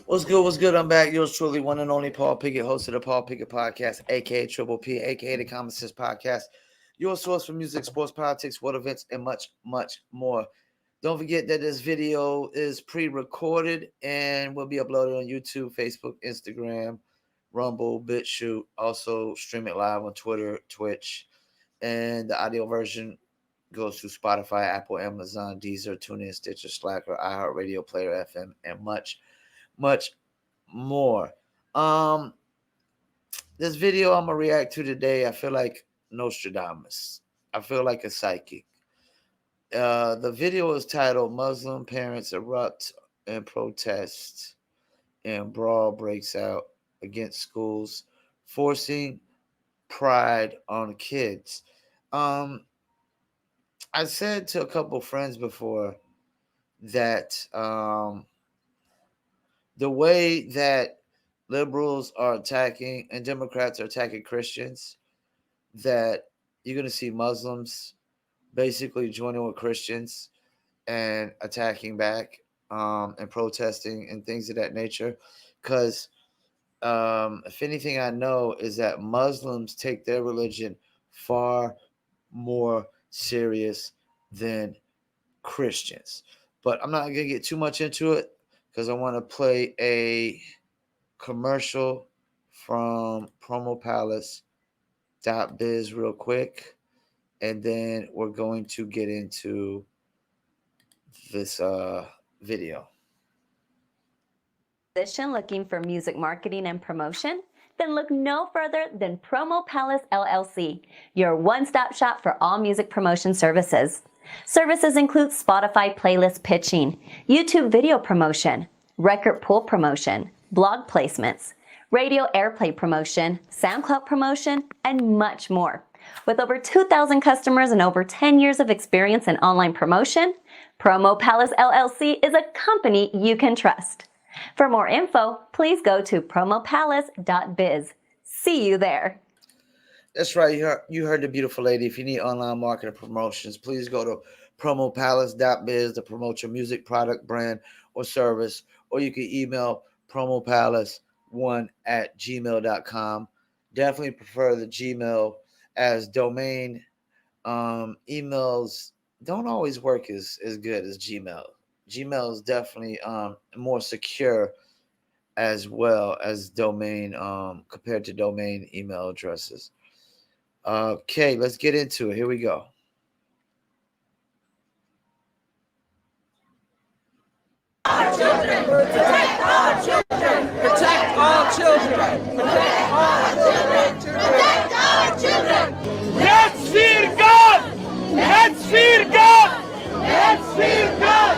What's good? What's good? I'm back. Yours truly, one and only Paul Pickett, host of the Paul Pickett Podcast, aka Triple P, aka the Common Sense Podcast. Your source for music, sports, politics, world events, and much, much more. Don't forget that this video is pre-recorded and will be uploaded on YouTube, Facebook, Instagram, Rumble, BitChute. Also, stream it live on Twitter, Twitch, and the audio version goes to Spotify, Apple, Amazon, Deezer, TuneIn, Stitcher, Slacker, iHeartRadio, Player FM, and much, much more. Um, this video I'm gonna react to today, I feel like Nostradamus. I feel like a psychic. The video is titled "Muslim Parents Erupt in Protest and Brawl Breaks Out Against Schools, Forcing Pride on Kids." Um, I said to a couple friends before that the way that liberals are attacking and Democrats are attacking Christians, that you're going to see Muslims basically joining with Christians and attacking back and protesting and things of that nature. Because if anything, I know is that Muslims take their religion far more serious than Christians. But I'm not going to get too much into it because I want to play a commercial from promopalace.biz real quick, and then we're going to get into this video. Musician looking for music marketing and promotion? Then look no further than Promo Palace LLC, your one-stop shop for all music promotion services. Services include Spotify playlist pitching, YouTube video promotion, record pool promotion, blog placements, radio airplay promotion, SoundCloud promotion, and much more. With over 2,000 customers and over 10 years of experience in online promotion, Promo Palace LLC is a company you can trust. For more info, please go to promopalace.biz. See you there. That's right. You heard the beautiful lady. If you need online marketing promotions, please go to promopalace.biz to promote your music, product, brand, or service. Or you can email promopalace1@gmail.com. Definitely prefer the Gmail as domain. Emails don't always work as good as Gmail. Gmail is definitely more secure as well as domain compared to domain email addresses. Okay, let's get into it. Here we go. Children, protect our children, protect our children, protect our children, protect our children. Let's fear God! Let's fear God! Let's fear God!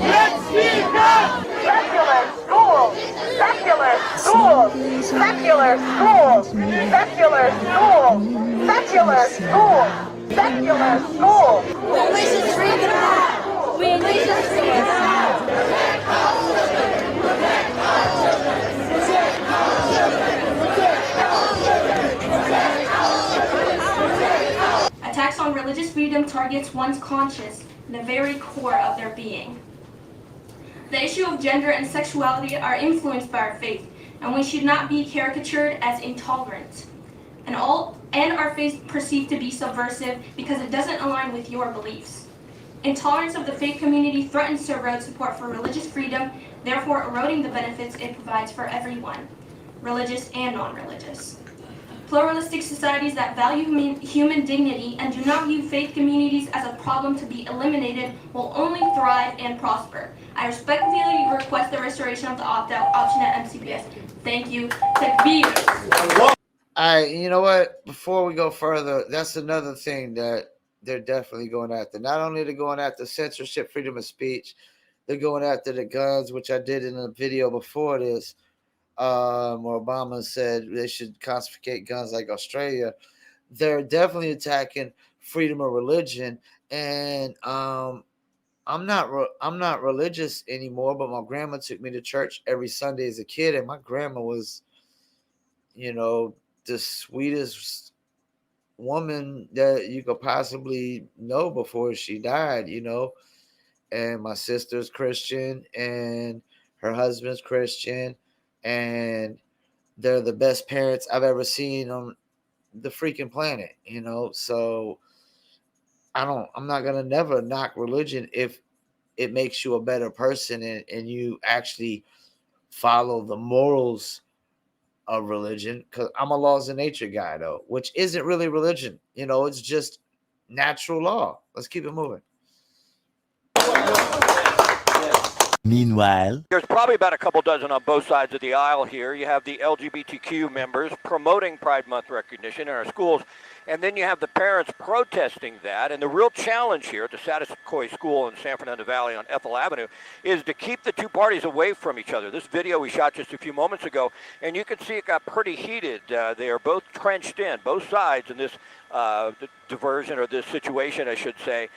Let's fear God! Secular schools! Secular schools! Secular schools! Secular schools! Secular schools! Secular schools! Religious freedom now! Religious freedom now! Protect our children! Protect our children! Protect our children! Protect our children! Protect our children! Protect our Attacks on religious freedom targets one's conscience, the very core of their being. The issue of gender and sexuality are influenced by our faith, and we should not be caricatured as intolerant. And our faith perceived to be subversive because it doesn't align with your beliefs. Intolerance of the faith community threatens to erode support for religious freedom, therefore eroding the benefits it provides for everyone, religious and non-religious. Pluralistic societies that value human dignity and do not view faith communities as a problem to be eliminated will only thrive and prosper. I respectfully request the restoration of the opt-out option at MCPS. Thank you. Takbir. All right, you know what? Before we go further, that's another thing that they're definitely going after. Not only they're going after censorship, freedom of speech, they're going after the guns, which I did in a video before this. Where Obama said they should confiscate guns like Australia. They're definitely attacking freedom of religion, and I'm not religious anymore. But my grandma took me to church every Sunday as a kid, and my grandma was, the sweetest woman that you could possibly know before she died. And my sister's Christian, and her husband's Christian, and they're the best parents I've ever seen on the freaking planet, you know. So I'm not gonna never knock religion if it makes you a better person, and you actually follow the morals of religion. Because I'm a laws of nature guy, though, which isn't really religion, you know. It's just natural law. Let's keep it moving. Meanwhile, there's probably about a couple dozen on both sides of the aisle here. You have the LGBTQ members promoting Pride Month recognition in our schools, and then you have the parents protesting that. And the real challenge here at the Sataskoy School in San Fernando Valley on Ethel Avenue is to keep the two parties away from each other. This video we shot just a few moments ago, and you can see it got pretty heated. They are both trenched in, both sides, in this diversion, or this situation, I should say,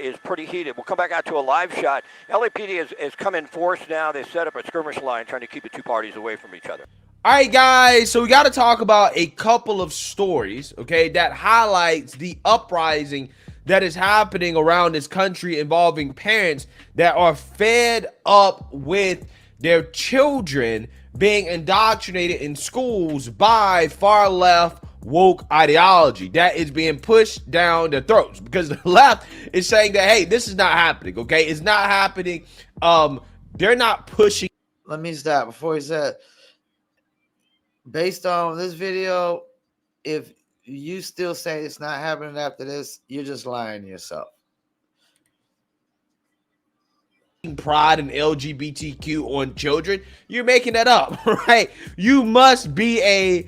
is pretty heated. We'll come back out to a live shot. LAPD has come in force now. They set up a skirmish line trying to keep the two parties away from each other. All right, guys, so we got to talk about a couple of stories, okay, that highlights the uprising that is happening around this country involving parents that are fed up with their children being indoctrinated in schools by far left woke ideology that is being pushed down their throats, because the left is saying that, hey, this is not happening, okay? It's not happening. They're not pushing. Let me stop before he said, based on this video, if you still say it's not happening after this, you're just lying to yourself. Pride and LGBTQ on children, you're making that up, right? You must be a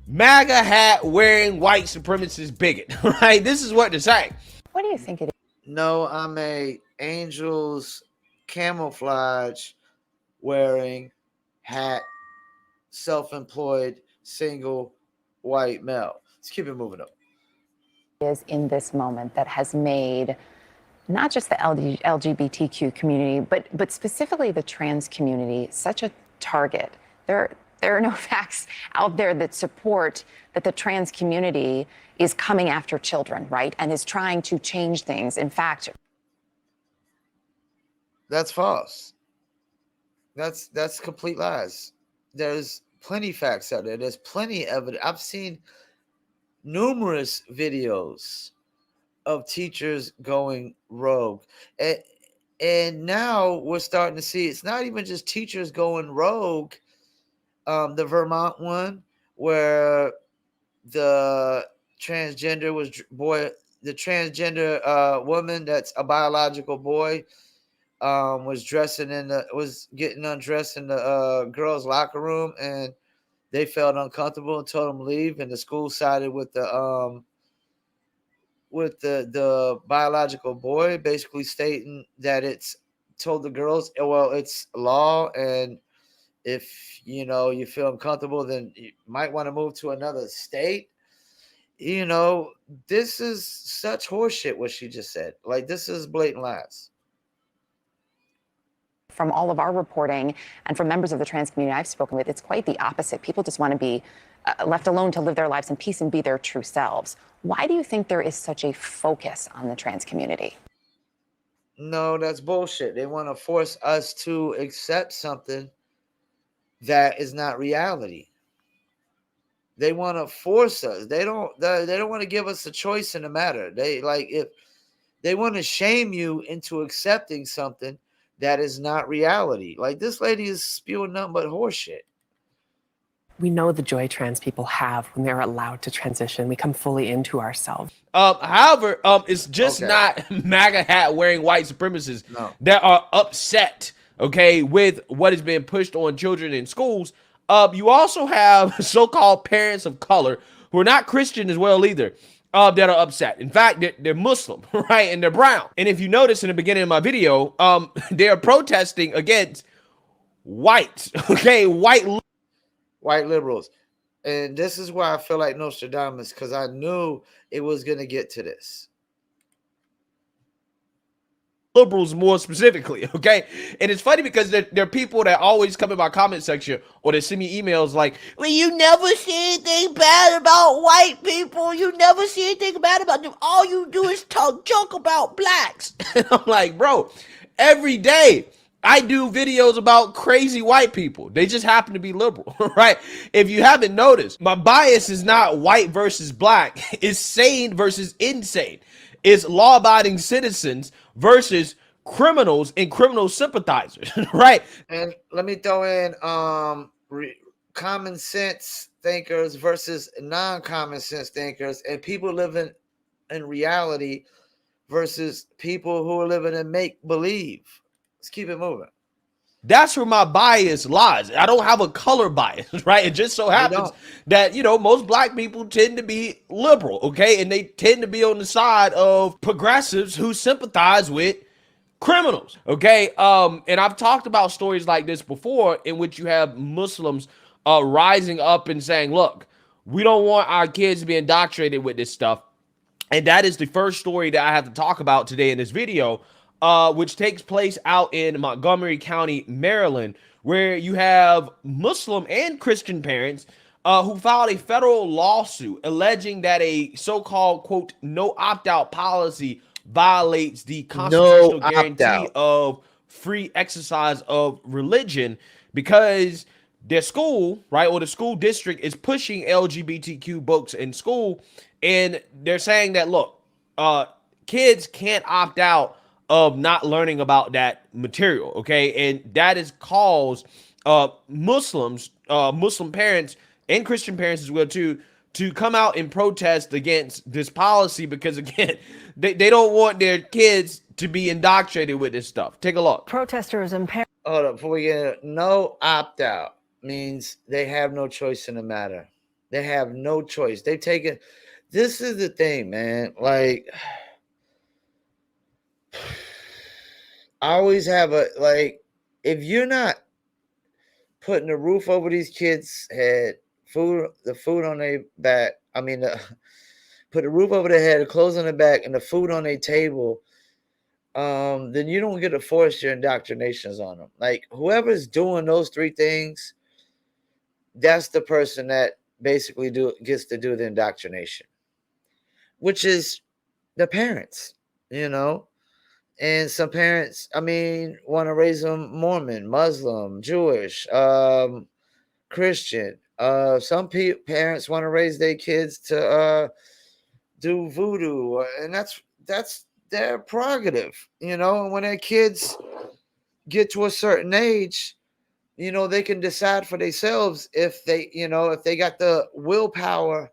MAGA hat wearing white supremacist bigot, right? This is what they're saying. What do you think it is? No, I'm a Angels camouflage wearing hat, self-employed, single, white male. Let's keep it moving up. Is in this moment that has made not just the LGBTQ community, but specifically the trans community such a target? There are no facts out there that support that the trans community is coming after children, right? And is trying to change things. In fact, that's false. That's complete lies. There's plenty of facts out there. There's plenty of evidence. I've seen numerous videos of teachers going rogue. And now we're starting to see it's not even just teachers going rogue. The Vermont one, where the transgender woman that's a biological boy was getting undressed in the girls' locker room, and they felt uncomfortable and told him to leave, and the school sided with the biological boy, basically stating that it's told the girls, well, it's law, and if you feel uncomfortable, then you might want to move to another state. This is such horseshit what she just said. Like, this is blatant lies. from all of our reporting and from members of the trans community I've spoken with, it's quite the opposite. People just want to be left alone to live their lives in peace and be their true selves. Why do you think there is such a focus on the trans community? No, that's bullshit. They want to force us to accept something that is not reality. They want to force us. They don't want to give us a choice in the matter. If they want to shame you into accepting something that is not reality. Like, this lady is spewing nothing but horseshit. We know the joy trans people have when they're allowed to transition. We come fully into ourselves. However, it's just not MAGA hat wearing white supremacists that are upset, with what is being pushed on children in schools. You also have so-called parents of color who are not Christian as well either, that are upset. In fact, they're Muslim, right? And they're brown. And if you notice in the beginning of my video, they are protesting against whites, white liberals. And this is why I feel like Nostradamus, because I knew it was going to get to this. Liberals more specifically, And it's funny because there are people that always come in my comment section or they send me emails like, well, you never see anything bad about white people. You never see anything bad about them. All you do is talk junk about blacks. And I'm like, bro, every day I do videos about crazy white people. They just happen to be liberal, right? If you haven't noticed, my bias is not white versus black. It's sane versus insane. It's law-abiding citizens versus criminals and criminal sympathizers, right? And let me throw in common sense thinkers versus non-common sense thinkers, and people living in reality versus people who are living in make-believe. Let's keep it moving. That's where my bias lies. I don't have a color bias, right? It just so happens that, most black people tend to be liberal, okay? And they tend to be on the side of progressives who sympathize with criminals, okay? And I've talked about stories like this before in which you have Muslims rising up and saying, look, we don't want our kids to be indoctrinated with this stuff. And that is the first story that I have to talk about today in this video, which takes place out in Montgomery County, Maryland, where you have Muslim and Christian parents who filed a federal lawsuit alleging that a so-called, quote, no opt-out policy violates the constitutional guarantee of free exercise of religion because their school, right, or the school district is pushing LGBTQ books in school, and they're saying that, look, kids can't opt out of not learning about that material, okay? And that has caused Muslims, Muslim parents, and Christian parents as well, too, to come out and protest against this policy because, again, they don't want their kids to be indoctrinated with this stuff. Take a look. Protesters and parents. Hold up, before we get it, no opt-out means they have no choice in the matter. They have no choice. They've taken... This is the thing, man. Like, I always have if you're not putting a roof over these kids' head, the food on their back, put a roof over their head, the clothes on their back, and the food on their table, then you don't get to force your indoctrinations on them. Like, whoever's doing those three things, that's the person that basically gets to do the indoctrination, which is the parents, And some parents, want to raise them Mormon, Muslim, Jewish, Christian. Some parents want to raise their kids to do voodoo, and that's their prerogative, And when their kids get to a certain age, they can decide for themselves if they got the willpower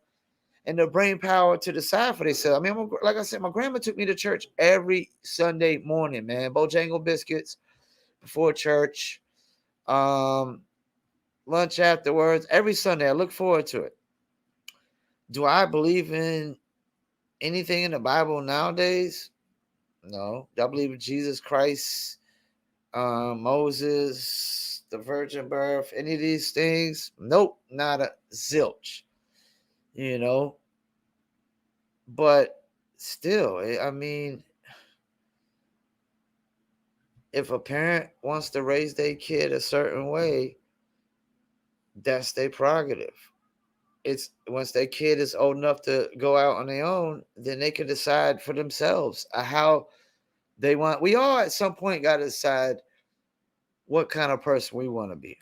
and the brain power to decide for themselves. Like I said, my grandma took me to church every Sunday morning, man. Bojangle biscuits before church, lunch afterwards, every Sunday. I look forward to it. Do I believe in anything in the Bible nowadays? No. Do I believe in Jesus Christ, Moses, the virgin birth, any of these things? Nope, not a zilch. But still, if a parent wants to raise their kid a certain way, that's their prerogative. It's once their kid is old enough to go out on their own, then they can decide for themselves how they want. We all at some point got to decide what kind of person we want to be.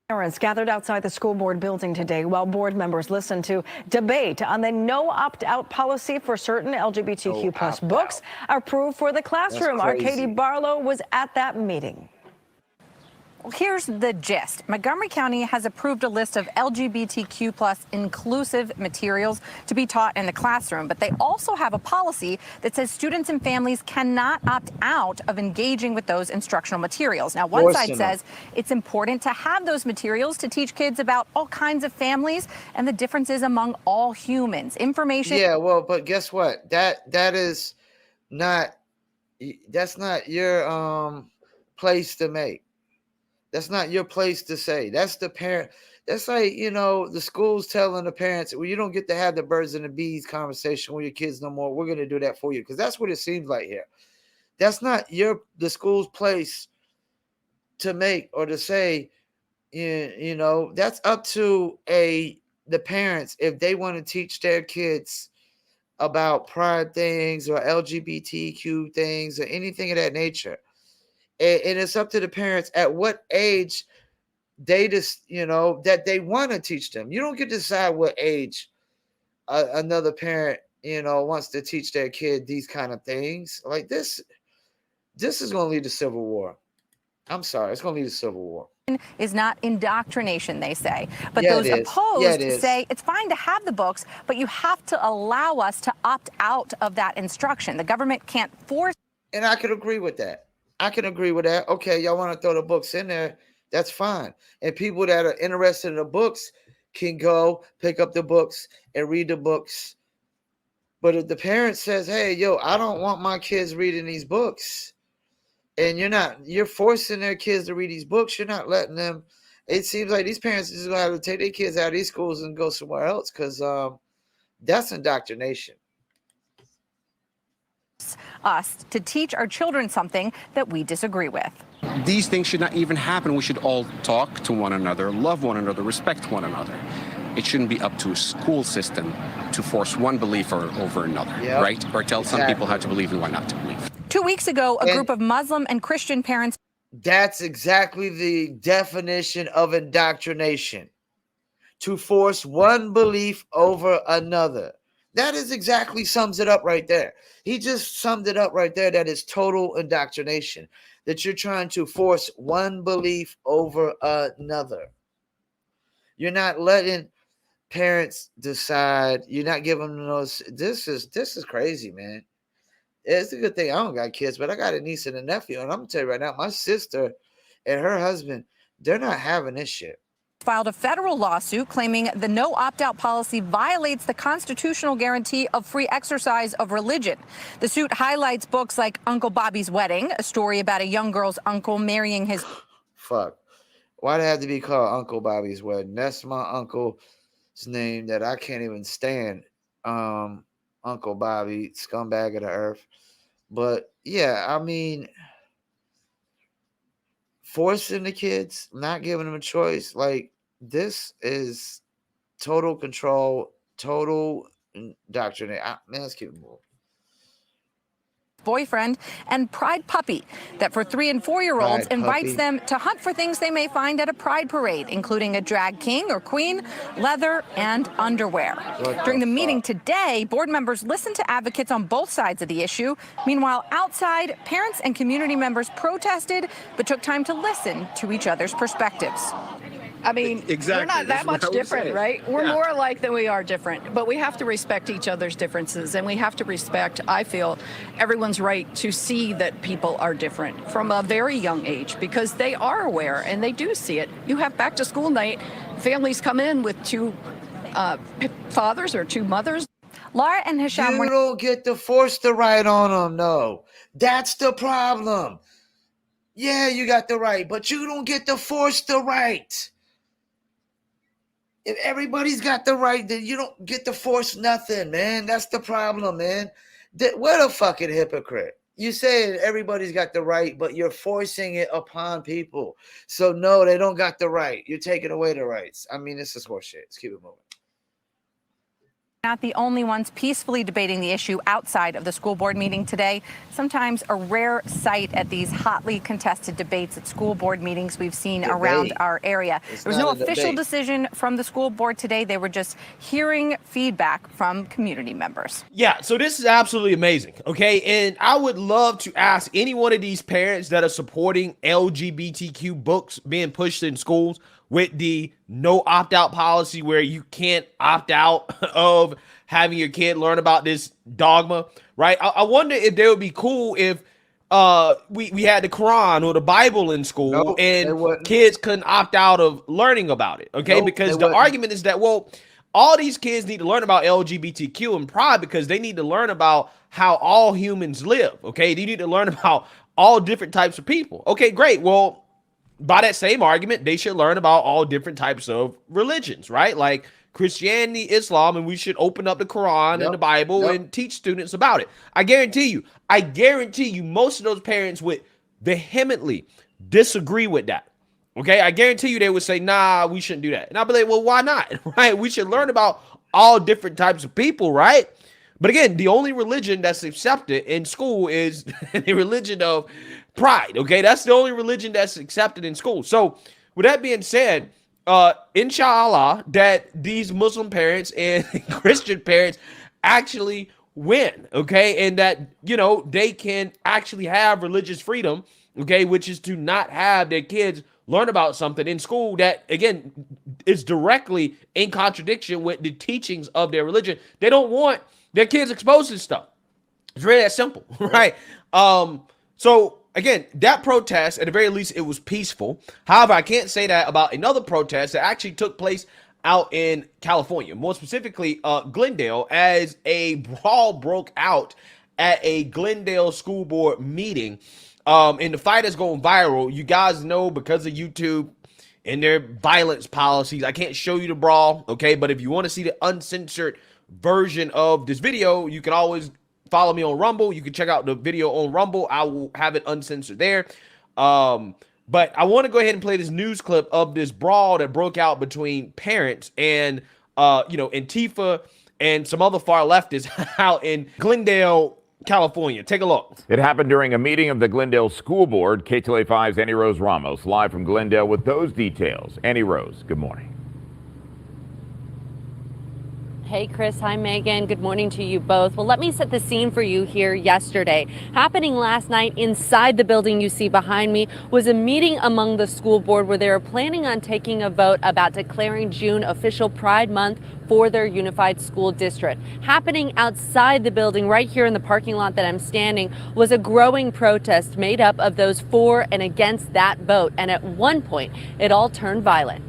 Parents gathered outside the school board building today while board members listened to debate on the no opt-out policy for certain LGBTQ plus books approved for the classroom. Our Katie Barlow was at that meeting. Well, here's the gist. Montgomery County has approved a list of LGBTQ plus inclusive materials to be taught in the classroom, but they also have a policy that says students and families cannot opt out of engaging with those instructional materials. Now, one side says it's important to have those materials to teach kids about all kinds of families and the differences among all humans. Information. Yeah, well, but guess what? That's not your place to make. That's not your place to say. That's the parent. That's like, the school's telling the parents, well, you don't get to have the birds and the bees conversation with your kids no more. We're going to do that for you. Because that's what it seems like here. That's not the school's place to make or to say, that's up to the parents if they want to teach their kids about pride things or LGBTQ things or anything of that nature. And it's up to the parents at what age they just, that they want to teach them. You don't get to decide what age another parent, wants to teach their kid these kind of things. Like this is going to lead to civil war. I'm sorry, it's going to lead to civil war. Is not indoctrination, they say. But Yeah, those it is. opposed Yeah, it is. say it's fine to have the books, but you have to allow us to opt out of that instruction. The government can't force. And I could agree with that. Okay, y'all want to throw the books in there, that's fine. And people that are interested in the books can go pick up the books and read the books. But if the parent says, hey, I don't want my kids reading these books, and you're forcing their kids to read these books, you're not letting them. It seems like these parents are just going to have to take their kids out of these schools and go somewhere else, because that's indoctrination. Us to teach our children something that we disagree with. These things should not even happen. We should all talk to one another, love one another, respect one another. It shouldn't be up to a school system to force one belief over another, right? Or tell some people how to believe and what not to believe. 2 weeks ago, a group of Muslim and Christian parents. That's exactly the definition of indoctrination. To force one belief over another. That is exactly sums it up right there. He just summed it up right there. That is total indoctrination. That you're trying to force one belief over another. You're not letting parents decide. You're not giving them those. This is crazy, man. It's a good thing I don't got kids, but I got a niece and a nephew. And I'm going to tell you right now, my sister and her husband, they're not having this shit. Filed a federal lawsuit claiming the no opt-out policy violates the constitutional guarantee of free exercise of religion. The suit highlights books like Uncle Bobby's Wedding, a story about a young girl's uncle marrying his... Fuck. Why'd it have to be called Uncle Bobby's Wedding? That's my uncle's name that I can't even stand. Uncle Bobby, scumbag of the earth. But yeah, I mean, forcing the kids, not giving them a choice, like this is total control, total indoctrination. Man, let's keep it moving. Boyfriend and pride puppy that for 3- and 4-year-olds invites them to hunt for things they may find at a pride parade, including a drag king or queen, leather, and underwear. During the meeting today, board members listened to advocates on both sides of the issue. Meanwhile, outside, parents and community members protested but took time to listen to each other's perspectives. I mean, we're not that much different, right? We're more alike than we are different, but we have to respect each other's differences, and we have to respect, I feel, everyone's right to see that people are different from a very young age, because they are aware and they do see it. You have back to school night, families come in with 2 fathers or 2 mothers. Laura and Hisham, you don't get to force the right on them, no. That's the problem. Yeah, you got the right, but you don't get to force the right. If everybody's got the right, then you don't get to force nothing, man. That's the problem, man. What a fucking hypocrite. You say everybody's got the right, but you're forcing it upon people. So no, they don't got the right. You're taking away the rights. I mean, this is horseshit. Let's keep it moving. Not the only ones peacefully debating the issue outside of the school board meeting today. Sometimes a rare sight at these hotly contested debates at school board meetings we've seen around our area. There was no official decision from the school board today. They were just hearing feedback from community members. Yeah, so this is absolutely amazing, okay? And I would love to ask any one of these parents that are supporting LGBTQ books being pushed in schools with the no opt-out policy where you can't opt out of having your kid learn about this dogma, right? I wonder if they would be cool if we had the Quran or the Bible in school and kids couldn't opt out of learning about it, okay? Because the argument is that, well, all these kids need to learn about LGBTQ and pride because they need to learn about how all humans live, okay? They need to learn about all different types of people. Okay, great. Well, by that same argument, they should learn about all different types of religions, right? Like Christianity, Islam, and we should open up the Quran and the Bible and teach students about it. I guarantee you, most of those parents would vehemently disagree with that. Okay, I guarantee you they would say, nah, we shouldn't do that. And I'll be like, well, why not? Right? We should learn about all different types of people, right? But again, the only religion that's accepted in school is the religion of Pride. Okay, that's the only religion that's accepted in school. So with that being said, inshallah, that these Muslim parents and Christian parents actually win, okay, and that, you know, they can actually have religious freedom, okay, which is to not have their kids learn about something in school that, again, is directly in contradiction with the teachings of their religion. They don't want their kids exposed to stuff. It's really that simple, right? So again, that protest, at the very least, it was peaceful. However, I can't say that about another protest that actually took place out in California, more specifically Glendale, as a brawl broke out at a Glendale school board meeting. And the fight is going viral. You guys know, because of YouTube and their violence policies, I can't show you the brawl, okay? But if you want to see the uncensored version of this video, you can always follow me on Rumble. You can check out the video on Rumble. I will have it uncensored there. But I want to go ahead and play this news clip of this brawl that broke out between parents and, Antifa and some other far leftists out in Glendale, California. Take a look. It happened during a meeting of the Glendale School Board. KTLA 5's Annie Rose Ramos live from Glendale with those details. Annie Rose, good morning. Hey, Chris. Hi, Megan. Good morning to you both. Well, let me set the scene for you here yesterday. Happening last night inside the building you see behind me was a meeting among the school board where they were planning on taking a vote about declaring June official Pride Month for their unified school district. Happening outside the building right here in the parking lot that I'm standing was a growing protest made up of those for and against that vote. And at one point, it all turned violent.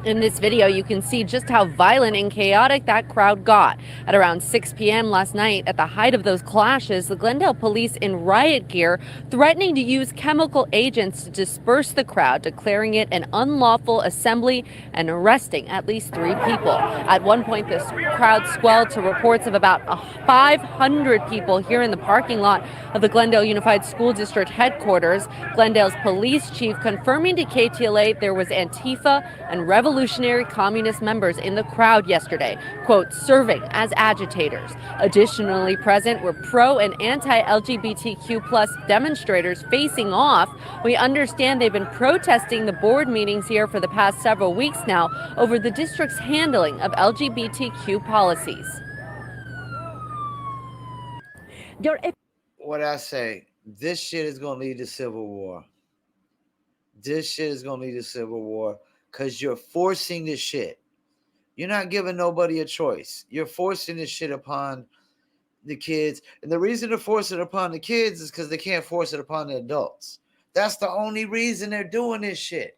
In this video, you can see just how violent and chaotic that crowd got. At around 6 p.m. last night, at the height of those clashes, the Glendale police in riot gear threatening to use chemical agents to disperse the crowd, declaring it an unlawful assembly and arresting at least 3 people. At one point, this crowd swelled to reports of about 500 people here in the parking lot of the Glendale Unified School District headquarters. Glendale's police chief confirming to KTLA there was Antifa and revolutionary communist members in the crowd yesterday, quote, serving as agitators. Additionally present were pro and anti-LGBTQ plus demonstrators facing off. We understand they've been protesting the board meetings here for the past several weeks now over the district's handling of LGBTQ policies. What I say, this shit is going to lead to civil war. This shit is going to lead to civil war. Because you're forcing this shit. You're not giving nobody a choice. You're forcing this shit upon the kids. And the reason to force it upon the kids is because they can't force it upon the adults. That's the only reason they're doing this shit.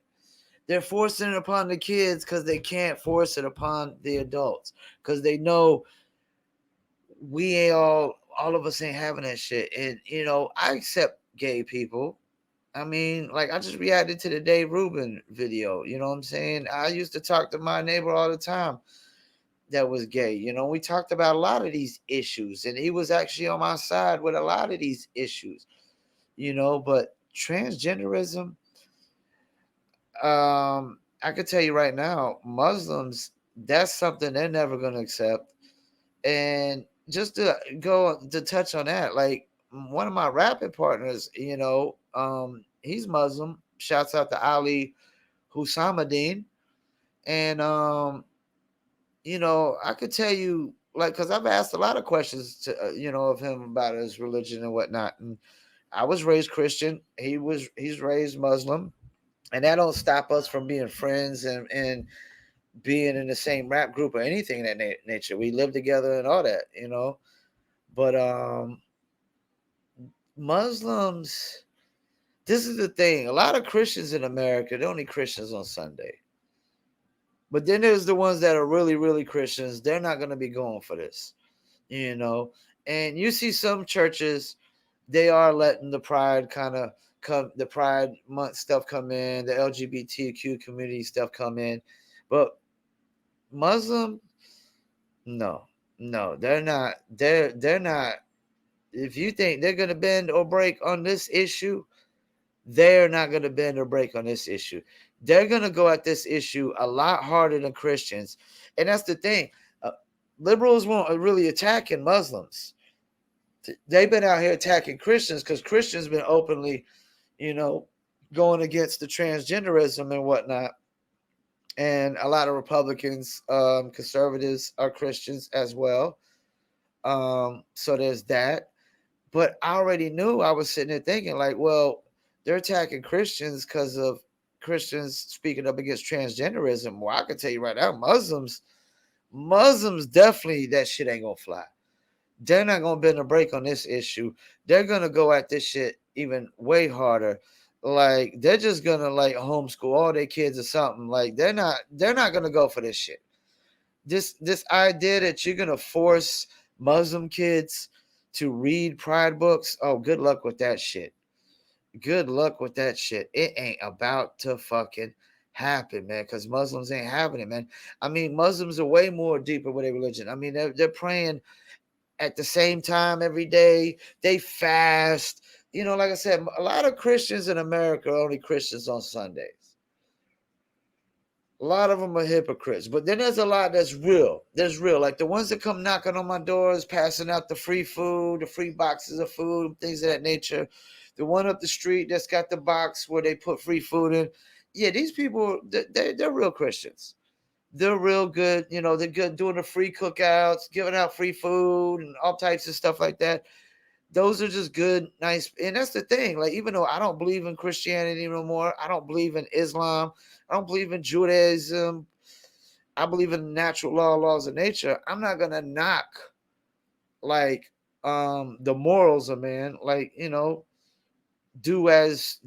They're forcing it upon the kids because they can't force it upon the adults. Because they know we ain't all of us ain't having that shit. And, I accept gay people. I mean, like, I just reacted to the Dave Rubin video. You know what I'm saying? I used to talk to my neighbor all the time that was gay. We talked about a lot of these issues, and he was actually on my side with a lot of these issues, but transgenderism, I could tell you right now, Muslims, that's something they're never going to accept. And just to go to touch on that, like, one of my rapping partners, he's Muslim. Shouts out to Ali Husamaddin. And, I could tell you, like, because I've asked a lot of questions to, of him about his religion and whatnot. And I was raised Christian. He's raised Muslim. And that don't stop us from being friends and being in the same rap group or anything of that nature. We live together and all that, But, Muslims, this is the thing. A lot of Christians in America, they're only Christians on Sunday. But then there's the ones that are really, really Christians. They're not going to be going for this, And you see some churches, they are letting the pride the Pride Month stuff come in, the LGBTQ community stuff come in. But Muslim, no, they're not. They're not. If you think they're going to bend or break on this issue, they're not going to bend or break on this issue. they're going to go at this issue a lot harder than Christians. And that's the thing. Liberals won't really attacking Muslims. They've been out here attacking Christians because Christians been openly, going against the transgenderism and whatnot. And a lot of Republicans, conservatives are Christians as well. So there's that. But I already knew. I was sitting there thinking like, well, they're attacking Christians because of Christians speaking up against transgenderism. Well, I can tell you right now, Muslims definitely, that shit ain't gonna fly. They're not gonna bend a break on this issue. They're gonna go at this shit even way harder. Like they're just gonna like homeschool all their kids or something. Like they're not gonna go for this shit. This idea that you're gonna force Muslim kids to read pride books. Oh, good luck with that shit. Good luck with that shit. It ain't about to fucking happen, man, because Muslims ain't having it, man. I mean, Muslims are way more deeper with their religion. I mean, they're praying at the same time every day. They fast. Like I said, a lot of Christians in America are only Christians on Sundays. A lot of them are hypocrites, but then there's a lot that's real. There's real, like the ones that come knocking on my doors, passing out the free food, the free boxes of food, things of that nature. The one up the street that's got the box where they put free food in. Yeah, these people, they're real Christians. They're real good. They're good doing the free cookouts, giving out free food and all types of stuff like that. Those are just good, nice. And that's the thing. Like, even though I don't believe in Christianity no more, I don't believe in Islam, I don't believe in Judaism, I believe in natural laws of nature. I'm not going to knock like the morals of man. Like, do as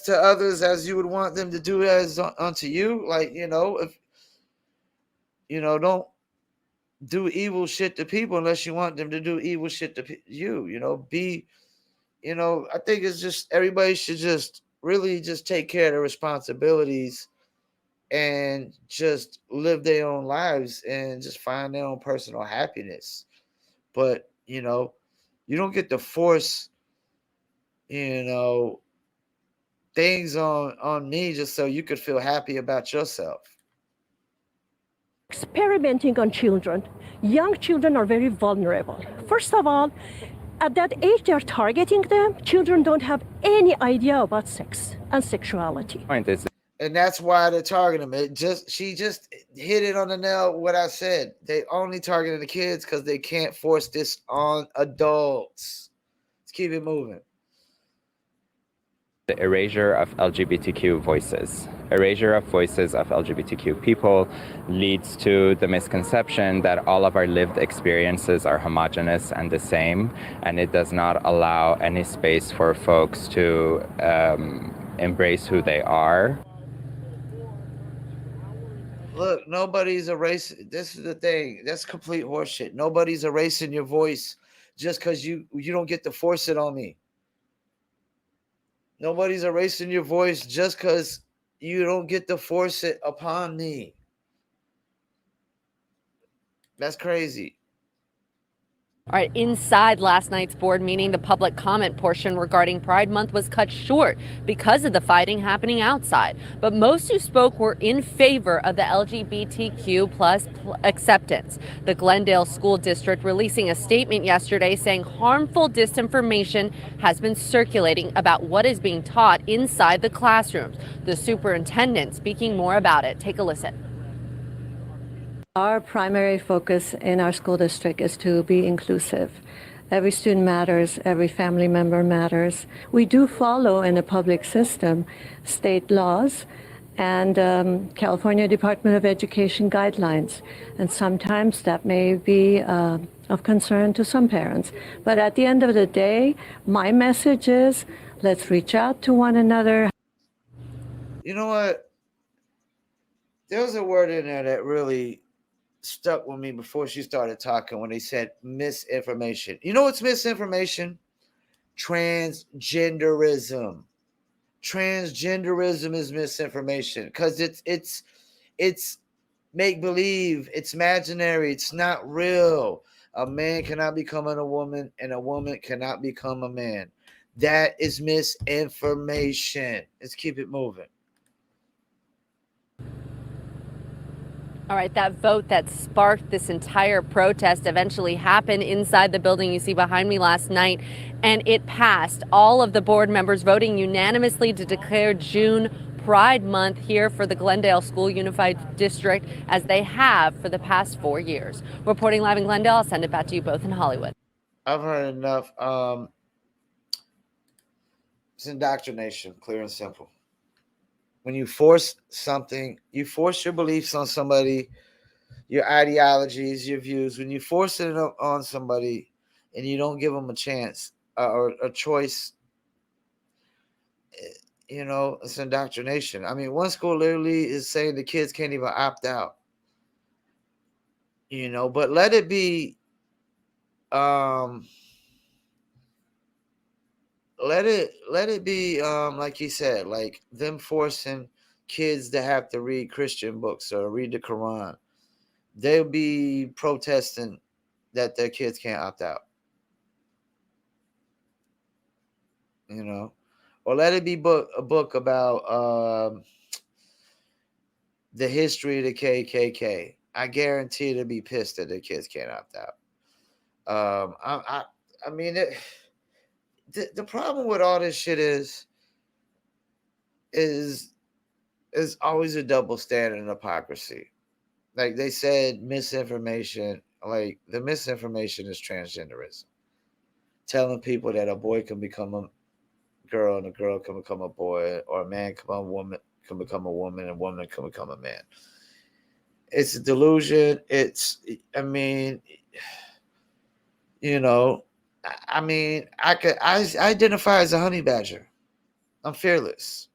to others as you would want them to do as unto you. Like, if don't do evil shit to people unless you want them to do evil shit to you. I think it's just everybody should just really just take care of their responsibilities and just live their own lives and just find their own personal happiness. But you don't get to force things on me just so you could feel happy about yourself. Experimenting on children. Young children are very vulnerable. First of all, at that age they are targeting them. Children don't have any idea about sex and sexuality. And that's why they're targeting them. She just hit it on the nail. What I said, they only targeting the kids because they can't force this on adults. Let's keep it moving. The erasure of LGBTQ voices. Erasure of voices of LGBTQ people leads to the misconception that all of our lived experiences are homogenous and the same, and it does not allow any space for folks to embrace who they are. Look, nobody's erasing. This is the thing. That's complete horseshit. Nobody's erasing your voice just because you don't get to force it on me. Nobody's erasing your voice just because you don't get to force it upon me. That's crazy. All right, inside last night's board meeting, the public comment portion regarding Pride Month was cut short because of the fighting happening outside. But most who spoke were in favor of the LGBTQ plus acceptance. The Glendale School District releasing a statement yesterday saying harmful disinformation has been circulating about what is being taught inside the classrooms. The superintendent speaking more about it. Take a listen. Our primary focus in our school district is to be inclusive. Every student matters, every family member matters. We do follow in a public system state laws and California Department of Education guidelines. And sometimes that may be of concern to some parents. But at the end of the day, my message is let's reach out to one another. You know what? There was a word in there that really stuck with me before she started talking when they said misinformation. You know what's misinformation? Transgenderism. Transgenderism is misinformation because it's make believe, it's imaginary, it's not real. A man cannot become a woman and a woman cannot become a man. That is misinformation. Let's keep it moving. All right, that vote that sparked this entire protest eventually happened inside the building you see behind me last night, and it passed. All of the board members voting unanimously to declare June Pride Month here for the Glendale School Unified District, as they have for the past 4 years. Reporting live in Glendale, I'll send it back to you both in Hollywood. I've heard enough. It's indoctrination, clear and simple. When you force something, you force your beliefs on somebody, your ideologies, your views. When you force it on somebody and you don't give them a chance or a choice, it's indoctrination. I mean, one school literally is saying the kids can't even opt out. But let it be let it be like he said, like them forcing kids to have to read Christian books or read the Quran. They'll be protesting that their kids can't opt out. Or let it be a book about the history of the KKK. I guarantee they'll be pissed that their kids can't opt out. I mean, the problem with all this shit is always a double standard and hypocrisy. Like they said, misinformation. Like the misinformation is transgenderism, telling people that a boy can become a girl and a girl can become a boy, or a man can become a woman, and a woman can become a man. It's a delusion. I identify as a honey badger. I'm fearless.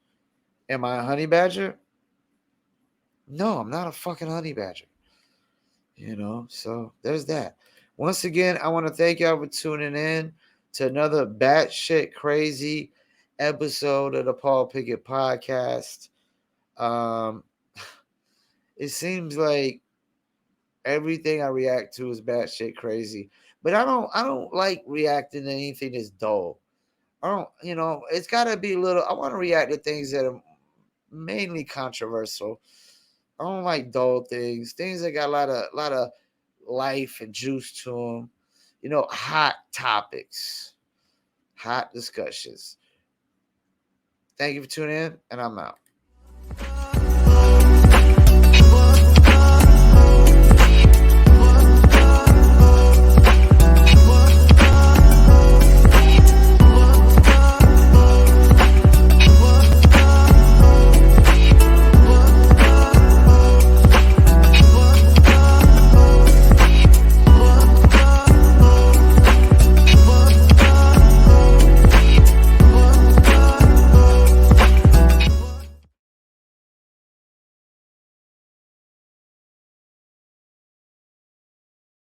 Am I a honey badger? No, I'm not a fucking honey badger. So there's that. Once again, I want to thank y'all for tuning in to another batshit crazy episode of the Paul Pickett Podcast. It seems like everything I react to is batshit crazy, but I don't like reacting to anything that's dull. I don't, it's got to be a little. I want to react to things that are mainly controversial. I don't like dull things that got a lot of life and juice to them. Hot topics, hot discussions. Thank you for tuning in, and I'm out.